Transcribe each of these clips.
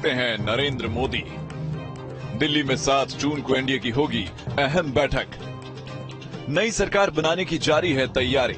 हैं नरेंद्र मोदी। दिल्ली में 7 जून को एनडीए की होगी अहम बैठक। नई सरकार बनाने की जारी है तैयारी।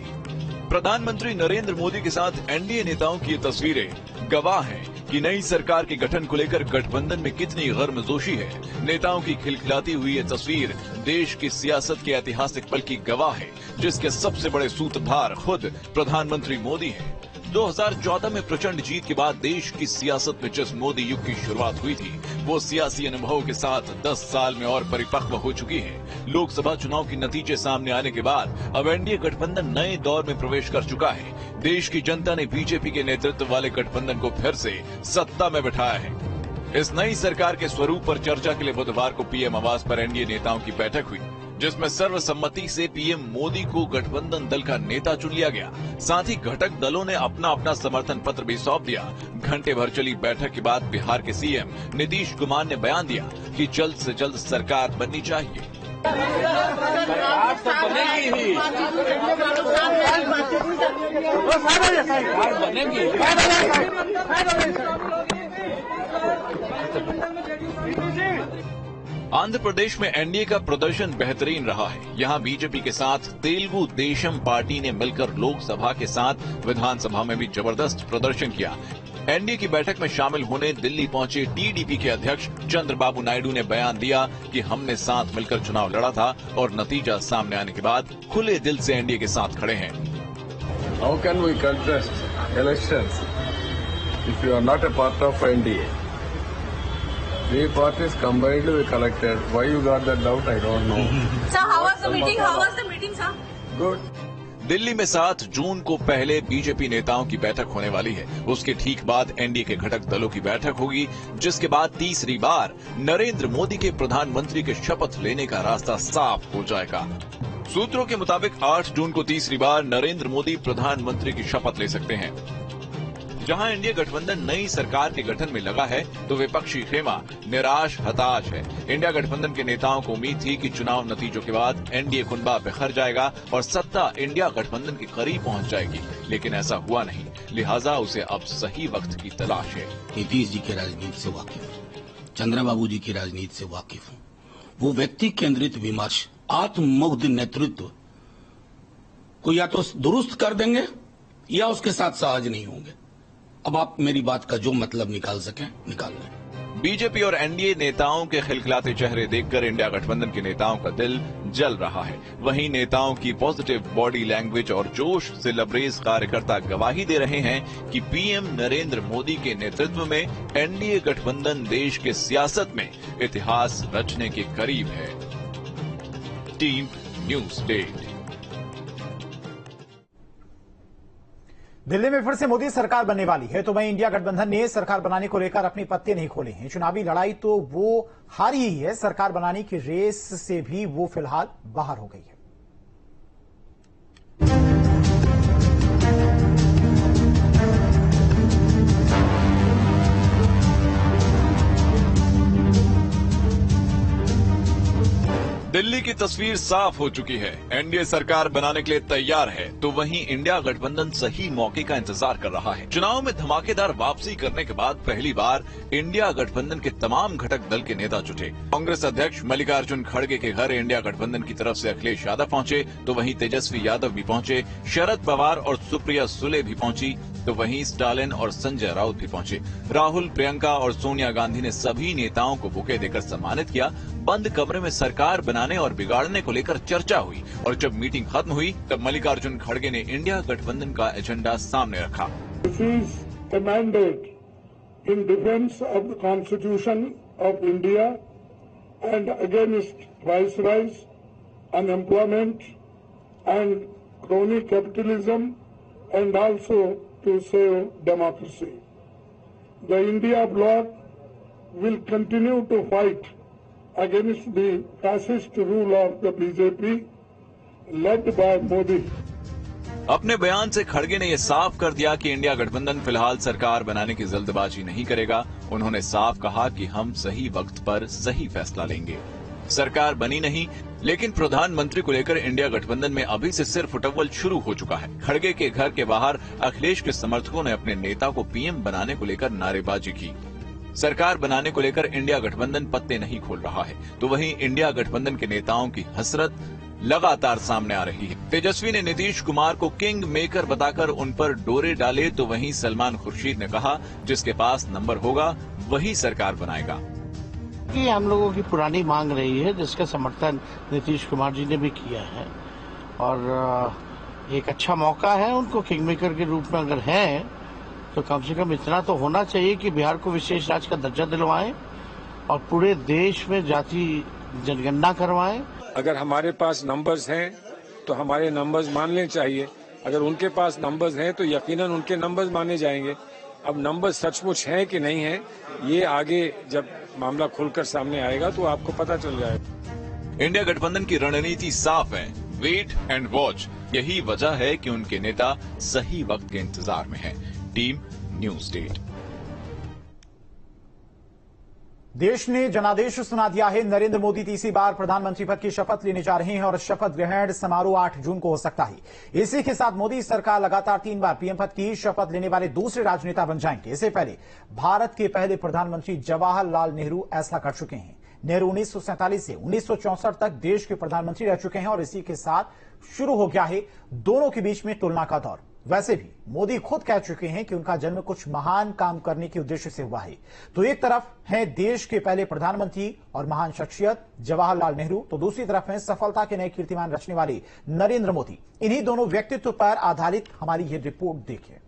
प्रधानमंत्री नरेंद्र मोदी के साथ एनडीए नेताओं की ये तस्वीरें गवाह हैं कि नई सरकार के गठन को लेकर गठबंधन में कितनी गर्मजोशी है। नेताओं की खिलखिलाती हुई ये तस्वीर देश की सियासत के ऐतिहासिक पल की गवाह है, जिसके सबसे बड़े सूत्रधार खुद प्रधानमंत्री मोदी हैं। 2014 में प्रचंड जीत के बाद देश की सियासत में जिस मोदी युग की शुरुआत हुई थी, वो सियासी अनुभवों के साथ 10 साल में और परिपक्व हो चुकी है। लोकसभा चुनाव के नतीजे सामने आने के बाद अब एनडीए गठबंधन नए दौर में प्रवेश कर चुका है। देश की जनता ने बीजेपी के नेतृत्व वाले गठबंधन को फिर से सत्ता में बिठाया है। इस नई सरकार के स्वरूप पर चर्चा के लिए बुधवार को पीएम आवास पर एनडीए नेताओं की बैठक हुई, जिसमें सर्वसम्मति से पीएम मोदी को गठबंधन दल का नेता चुन लिया गया। साथ ही घटक दलों ने अपना अपना समर्थन पत्र भी सौंप दिया। घंटे भर चली बैठक के बाद बिहार के सीएम नीतीश कुमार ने बयान दिया कि जल्द से जल्द सरकार बननी चाहिए। आंध्र प्रदेश में एनडीए का प्रदर्शन बेहतरीन रहा है। यहां बीजेपी के साथ तेलुगु देशम पार्टी ने मिलकर लोकसभा के साथ विधानसभा में भी जबरदस्त प्रदर्शन किया। एनडीए की बैठक में शामिल होने दिल्ली पहुंचे टीडीपी के अध्यक्ष चंद्रबाबू नायडू ने बयान दिया कि हमने साथ मिलकर चुनाव लड़ा था और नतीजा सामने आने के बाद खुले दिल से एनडीए के साथ खड़े हैं। How can we contest elections if you are not a part of NDA? Three parties combined we collected. Why you got that doubt? I don't know. Sir, how was the meeting? How was the meeting, sir? Good. Delhi में 7 जून को पहले BJP नेताओं की बैठक होने वाली है। उसके ठीक बाद एनडीए के घटक दलों की बैठक होगी, जिसके बाद तीसरी बार नरेंद्र मोदी के प्रधानमंत्री के शपथ लेने का रास्ता साफ हो जाएगा। सूत्रों के मुताबिक 8 जून को तीसरी बार नरेंद्र मोदी प्रधानमंत्री की शपथ ले सकते हैं। जहां एनडीए गठबंधन नई सरकार के गठन में लगा है, तो विपक्षी खेमा निराश हताश है। इंडिया गठबंधन के नेताओं को उम्मीद थी कि चुनाव नतीजों के बाद एनडीए कुनबा बिखर जाएगा और सत्ता इंडिया गठबंधन के करीब पहुंच जाएगी, लेकिन ऐसा हुआ नहीं। लिहाजा उसे अब सही वक्त की तलाश है। नीतीश जी की राजनीति से वाकिफ हूँ, चंद्रबाबू जी की राजनीति से वाकिफ हूँ। वो व्यक्ति केंद्रित विमर्श, आत्ममुग्ध नेतृत्व को या तो दुरुस्त कर देंगे या उसके साथ सहज नहीं होंगे। अब आप मेरी बात का जो मतलब निकाल सकें निकाल लें। बीजेपी और एनडीए नेताओं के खिलखिलाते चेहरे देखकर इंडिया गठबंधन के नेताओं का दिल जल रहा है। वहीं नेताओं की पॉजिटिव बॉडी लैंग्वेज और जोश से लबरेज कार्यकर्ता गवाही दे रहे हैं कि पीएम नरेंद्र मोदी के नेतृत्व में एनडीए गठबंधन देश के सियासत में इतिहास रचने के करीब है। Team news date. दिल्ली में फिर से मोदी सरकार बनने वाली है, तो वहीं इंडिया गठबंधन ने सरकार बनाने को लेकर अपने पत्ते नहीं खोले हैं। चुनावी लड़ाई तो वो हारी ही है, सरकार बनाने की रेस से भी वो फिलहाल बाहर हो गई है। दिल्ली की तस्वीर साफ हो चुकी है। एनडीए सरकार बनाने के लिए तैयार है, तो वहीं इंडिया गठबंधन सही मौके का इंतजार कर रहा है। चुनाव में धमाकेदार वापसी करने के बाद पहली बार इंडिया गठबंधन के तमाम घटक दल के नेता जुटे। कांग्रेस अध्यक्ष मल्लिकार्जुन खड़गे के घर इंडिया गठबंधन की तरफ से अखिलेश यादव पहुंचे, तो वहीं तेजस्वी यादव भी पहुंचे। शरद पवार और सुप्रिया सुले भी पहुंची, तो वहीं स्टालिन और संजय राउत भी पहुंचे। राहुल, प्रियंका और सोनिया गांधी ने सभी नेताओं को बुके देकर सम्मानित किया। बंद कमरे में सरकार बनाने और बिगाड़ने को लेकर चर्चा हुई और जब मीटिंग खत्म हुई तब मल्लिकार्जुन खड़गे ने इंडिया गठबंधन का एजेंडा सामने रखा। This is a mandate in defence of the constitution of India and against price rise, unemployment and chronic capitalism and also to save democracy. The India bloc will continue to fight against the fascist rule of the BJP led by Modi. अपने बयान से खड़गे ने यह साफ कर दिया कि इंडिया गठबंधन फिलहाल सरकार बनाने की जल्दबाजी नहीं करेगा। उन्होंने साफ कहा कि हम सही वक्त पर सही फैसला लेंगे। सरकार बनी नहीं, लेकिन प्रधानमंत्री को लेकर इंडिया गठबंधन में अभी से सिर्फ उटव्वल शुरू हो चुका है। खड़गे के घर के बाहर अखिलेश के समर्थकों ने अपने नेता को पीएम बनाने को लेकर नारेबाजी की। सरकार बनाने को लेकर इंडिया गठबंधन पत्ते नहीं खोल रहा है, तो वहीं इंडिया गठबंधन के नेताओं की हसरत लगातार सामने आ रही है। तेजस्वी ने नीतीश कुमार को किंग मेकर बताकर उन पर डोरे डाले, तो वहीं सलमान खुर्शीद ने कहा जिसके पास नंबर होगा वही सरकार बनाएगा। ये हम लोगों की पुरानी मांग रही है, जिसका समर्थन नीतीश कुमार जी ने भी किया है, और एक अच्छा मौका है उनको किंग मेकर के रूप में अगर है तो कम से कम इतना तो होना चाहिए कि बिहार को विशेष राज्य का दर्जा दिलवाएं और पूरे देश में जाति जनगणना करवाएं। अगर हमारे पास नंबर्स हैं तो हमारे नंबर्स मानने चाहिए, अगर उनके पास नंबर्स हैं तो यकीनन उनके नंबर्स माने जाएंगे। अब नंबर सचमुच हैं कि नहीं हैं, ये आगे जब मामला खुलकर सामने आएगा तो आपको पता चल जाएगा। इंडिया गठबंधन की रणनीति साफ है, वेट एंड वॉच। यही वजह है कि उनके नेता सही वक्त के इंतजार में हैं। Team news state. देश ने जनादेश सुना दिया है। नरेंद्र मोदी तीसरी बार प्रधानमंत्री पद की शपथ लेने जा रहे हैं और शपथ ग्रहण समारोह 8 जून को हो सकता है। इसी के साथ मोदी सरकार लगातार 3 बार पीएम पद की शपथ लेने वाले दूसरे राजनेता बन जाएंगे। इससे पहले भारत के पहले प्रधानमंत्री जवाहरलाल नेहरू ऐसा कर चुके हैं। नेहरू 1947 से 1964 तक देश के प्रधानमंत्री रह चुके हैं और इसी के साथ शुरू हो गया है दोनों के बीच में तुलना का दौर। वैसे भी मोदी खुद कह चुके हैं कि उनका जन्म कुछ महान काम करने के उद्देश्य से हुआ है। तो एक तरफ है देश के पहले प्रधानमंत्री और महान शख्सियत जवाहरलाल नेहरू, तो दूसरी तरफ है सफलता के नए कीर्तिमान रचने वाले नरेंद्र मोदी। इन्हीं दोनों व्यक्तित्व पर आधारित हमारी ये रिपोर्ट देखिए।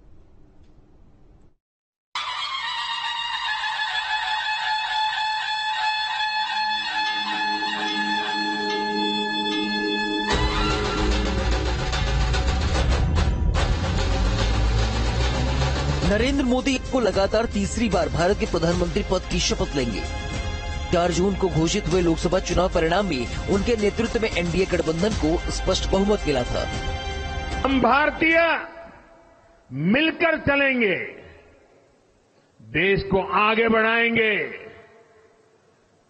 नरेंद्र मोदी को लगातार तीसरी बार भारत के प्रधानमंत्री पद की शपथ लेंगे। 4 जून को घोषित हुए लोकसभा चुनाव परिणाम में उनके नेतृत्व में एनडीए गठबंधन को स्पष्ट बहुमत मिला था। हम भारतीय मिलकर चलेंगे, देश को आगे बढ़ाएंगे।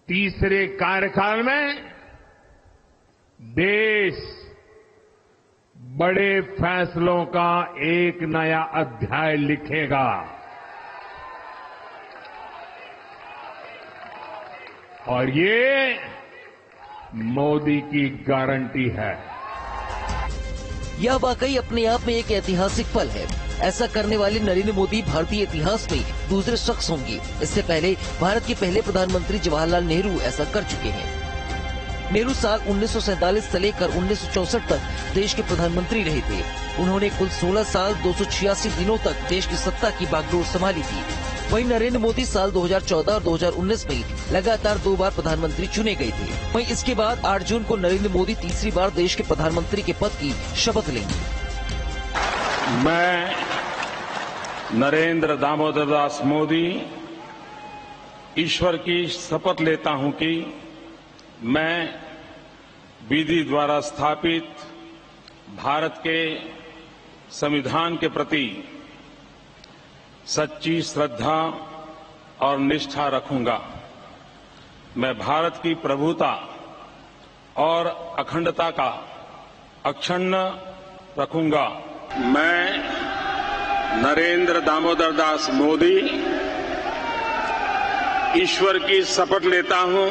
तीसरे कार्यकाल में देश बड़े फैसलों का एक नया अध्याय लिखेगा और ये मोदी की गारंटी है। यह वाकई अपने आप में एक ऐतिहासिक पल है। ऐसा करने वाले नरेंद्र मोदी भारतीय इतिहास में दूसरे शख्स होंगे। इससे पहले भारत के पहले प्रधानमंत्री जवाहरलाल नेहरू ऐसा कर चुके हैं। नेहरू साल 1947 से लेकर 1964 तक देश के प्रधानमंत्री रहे थे। उन्होंने कुल 16 साल 286 दिनों तक देश की सत्ता की बागडोर संभाली थी। वहीं नरेंद्र मोदी साल 2014 और 2019 में लगातार 2 बार प्रधानमंत्री चुने गए थे। वहीं इसके बाद 8 जून को नरेंद्र मोदी तीसरी बार देश के प्रधानमंत्री के पद की शपथ लेंगे। मैं नरेंद्र दामोदर दास मोदी ईश्वर की शपथ लेता हूं कि मैं विधि द्वारा स्थापित भारत के संविधान के प्रति सच्ची श्रद्धा और निष्ठा रखूंगा। मैं भारत की प्रभुता और अखंडता का अक्षुण्ण रखूंगा। मैं नरेंद्र दामोदर दास मोदी ईश्वर की शपथ लेता हूं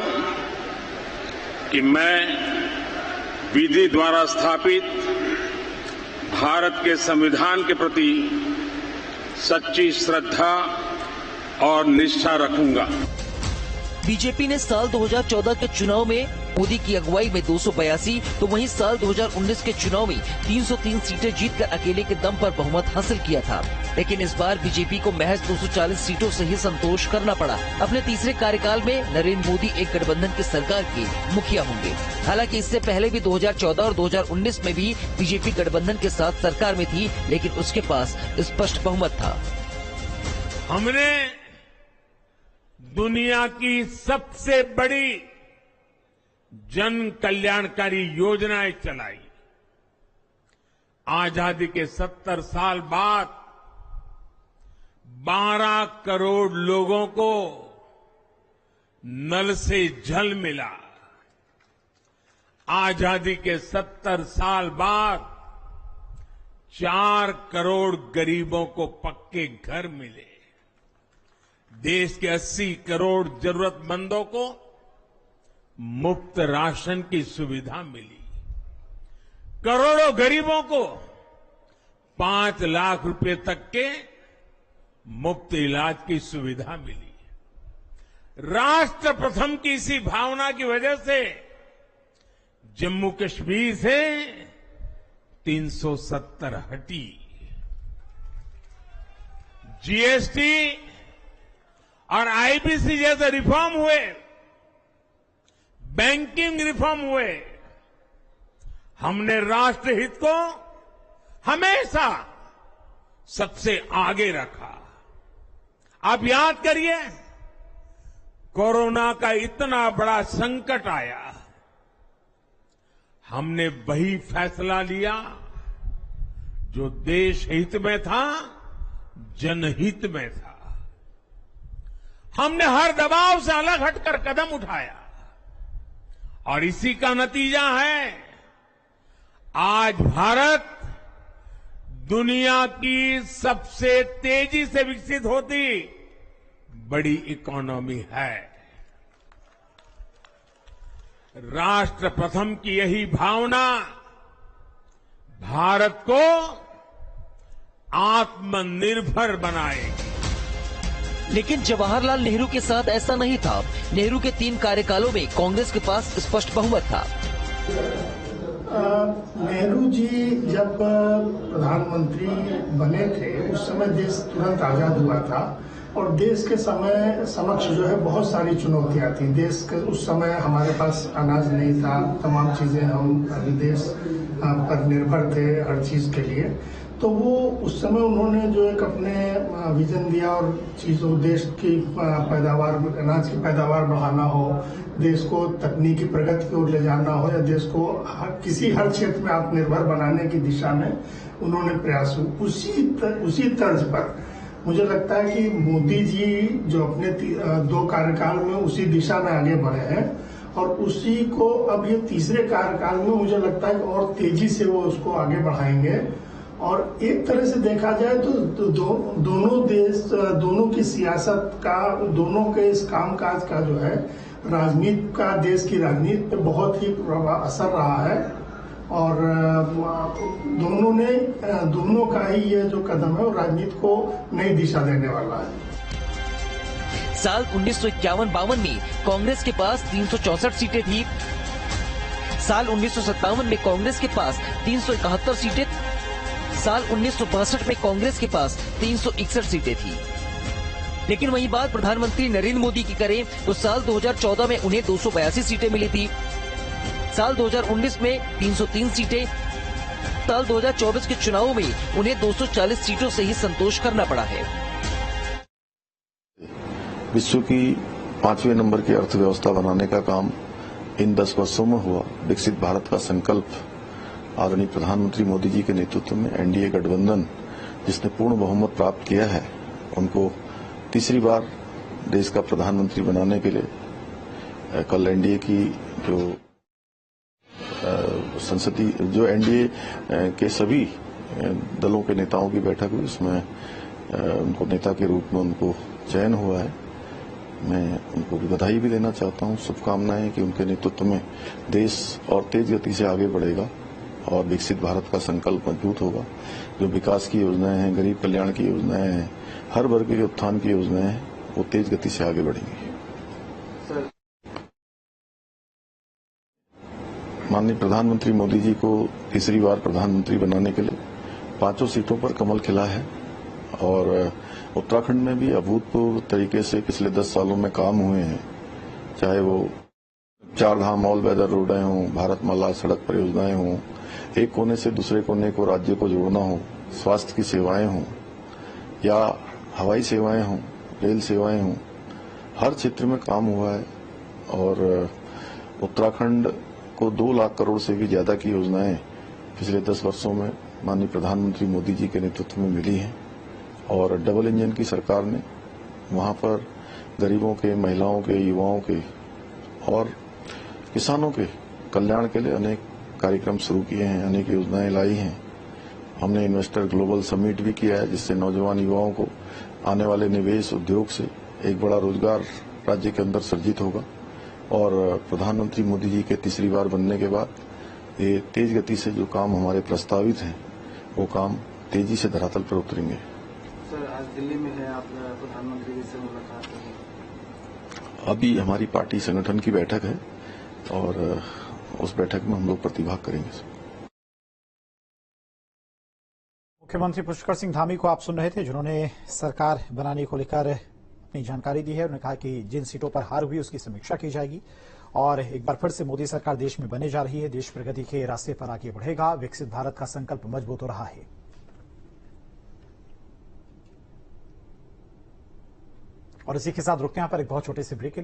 कि मैं विधि द्वारा स्थापित भारत के संविधान के प्रति सच्ची श्रद्धा और निष्ठा रखूंगा। बीजेपी ने साल 2014 के चुनाव में मोदी की अगुवाई में 282, तो वहीं साल 2019 के चुनाव में 303 सीटें जीतकर अकेले के दम पर बहुमत हासिल किया था। लेकिन इस बार बीजेपी को महज 240 सीटों से ही संतोष करना पड़ा। अपने तीसरे कार्यकाल में नरेंद्र मोदी एक गठबंधन की सरकार के मुखिया होंगे। हालांकि इससे पहले भी 2014 और 2019 में भी बीजेपी गठबंधन के साथ सरकार में थी, लेकिन उसके पास स्पष्ट बहुमत था। हमने दुनिया की सबसे बड़ी जन कल्याणकारी योजनाएं चलाई। आजादी के 70 साल बाद 12 करोड़ लोगों को नल से जल मिला। आजादी के 70 साल बाद 4 करोड़ गरीबों को पक्के घर मिले। देश के 80 करोड़ जरूरतमंदों को मुफ्त राशन की सुविधा मिली। करोड़ों गरीबों को 5 लाख रुपए तक के मुफ्त इलाज की सुविधा मिली। राष्ट्र प्रथम की इसी भावना की वजह से जम्मू कश्मीर से 370 हटी। जीएसटी और आईबीसी जैसे रिफॉर्म हुए, बैंकिंग रिफॉर्म हुए। हमने राष्ट्रहित को हमेशा सबसे आगे रखा। आप याद करिए, कोरोना का इतना बड़ा संकट आया, हमने वही फैसला लिया जो देश हित में था, जनहित में था। हमने हर दबाव से अलग हटकर कदम उठाया और इसी का नतीजा है आज भारत दुनिया की सबसे तेजी से विकसित होती बड़ी इकोनॉमी है। राष्ट्र प्रथम की यही भावना भारत को आत्मनिर्भर बनाएगी। लेकिन जवाहरलाल नेहरू के साथ ऐसा नहीं था। नेहरू के 3 कार्यकालों में कांग्रेस के पास स्पष्ट बहुमत था। नेहरू जी जब प्रधानमंत्री बने थे उस समय देश तुरंत आजाद हुआ था और देश के समक्ष जो है बहुत सारी चुनौतियां थी। देश के उस समय हमारे पास अनाज नहीं था, तमाम चीजें हम विदेश पर निर्भर थे हर चीज के लिए। तो वो उस समय उन्होंने जो एक अपने विजन दिया और चीजों देश की पैदावार, अनाज की पैदावार बढ़ाना हो, देश को तकनीकी प्रगति की ओर ले जाना हो या देश को हर क्षेत्र में आत्मनिर्भर बनाने की दिशा में उन्होंने प्रयास उसी तर्ज पर मुझे लगता है कि मोदी जी जो अपने 2 कार्यकाल में उसी दिशा में आगे बढ़े हैं और उसी को अब ये तीसरे कार्यकाल में मुझे लगता है कि और तेजी से वो उसको आगे बढ़ाएंगे। और एक तरह से देखा जाए तो दोनों की सियासत का, दोनों के इस कामकाज का जो है राजनीति का, देश की राजनीति पे बहुत ही असर रहा है और दोनों का ही ये जो कदम है वो राजनीति को नई दिशा देने वाला है। साल 1951-52 में कांग्रेस के पास 364 सीटें थी। साल 1957 में कांग्रेस के पास 371 सीटें। साल 1962 में कांग्रेस के पास 361 सीटें थी। लेकिन वही बात प्रधानमंत्री नरेंद्र मोदी की करें तो साल 2014 में उन्हें 282 सीटें मिली थी। साल 2019 में 303 सीटें। साल 2024 के चुनावों में उन्हें 240 सीटों से ही संतोष करना पड़ा है। विश्व की 5वें नंबर की अर्थव्यवस्था बनाने का काम इन 10 वर्षों में हुआ। विकसित भारत का संकल्प आदरणीय प्रधानमंत्री मोदी जी के नेतृत्व में एनडीए गठबंधन जिसने पूर्ण बहुमत प्राप्त किया है, उनको तीसरी बार देश का प्रधानमंत्री बनाने के लिए कल एनडीए की जो संसदीय जो एनडीए के सभी दलों के नेताओं की बैठक हुई, उसमें उनको नेता के रूप में उनको चयन हुआ है। मैं उनको भी बधाई भी देना चाहता हूं। शुभकामनाएं कि उनके नेतृत्व में देश और तेज गति से आगे बढ़ेगा और विकसित भारत का संकल्प मजबूत होगा। जो विकास की योजनाएं हैं, गरीब कल्याण की योजनाएं हैं, हर वर्ग के उत्थान की योजनाएं हैं, वो तेज गति से आगे बढ़ेंगी। माननीय प्रधानमंत्री मोदी जी को तीसरी बार प्रधानमंत्री बनाने के लिए 5 सीटों पर कमल खिला है और उत्तराखंड में भी अभूतपूर्व तरीके से पिछले 10 सालों में काम हुए हैं। चाहे वो 4 धाम ऑल वेदर रोडें हों, भारतमाला सड़क परियोजनाएं हों, एक कोने से दूसरे कोने को राज्य को जोड़ना हो, स्वास्थ्य की सेवाएं हों या हवाई सेवाएं हों, रेल सेवाएं हों, हर क्षेत्र में काम हुआ है। और उत्तराखंड को 2 लाख करोड़ से भी ज्यादा की योजनाएं पिछले 10 वर्षों में माननीय प्रधानमंत्री मोदी जी के नेतृत्व में मिली हैं और डबल इंजन की सरकार ने वहां पर गरीबों के, महिलाओं के, युवाओं के और किसानों के कल्याण के लिए अनेक कार्यक्रम शुरू किए हैं, अनेक योजनाएं लाई हैं। हमने इन्वेस्टर ग्लोबल समिट भी किया है जिससे नौजवान युवाओं को आने वाले निवेश उद्योग से एक बड़ा रोजगार राज्य के अंदर सर्जित होगा और प्रधानमंत्री मोदी जी के तीसरी बार बनने के बाद ये तेज गति से जो काम हमारे प्रस्तावित हैं वो काम तेजी से धरातल पर उतरेंगे। सर, आज दिल्ली में है, आप प्रधानमंत्री जी से मुलाकात होगी? अभी हमारी पार्टी संगठन की बैठक है और उस बैठक में हम लोग प्रतिभाग करेंगे। मुख्यमंत्री पुष्कर सिंह धामी को आप सुन रहे थे, जिन्होंने सरकार बनाने को लेकर अपनी जानकारी दी है। उन्होंने कहा कि जिन सीटों पर हार हुई उसकी समीक्षा की जाएगी और एक बार फिर से मोदी सरकार देश में बने जा रही है। देश प्रगति के रास्ते पर आगे बढ़ेगा। विकसित भारत का संकल्प मजबूत हो रहा है। और इसी के साथ रुकते हैं पर एक बहुत छोटे से ब्रेक।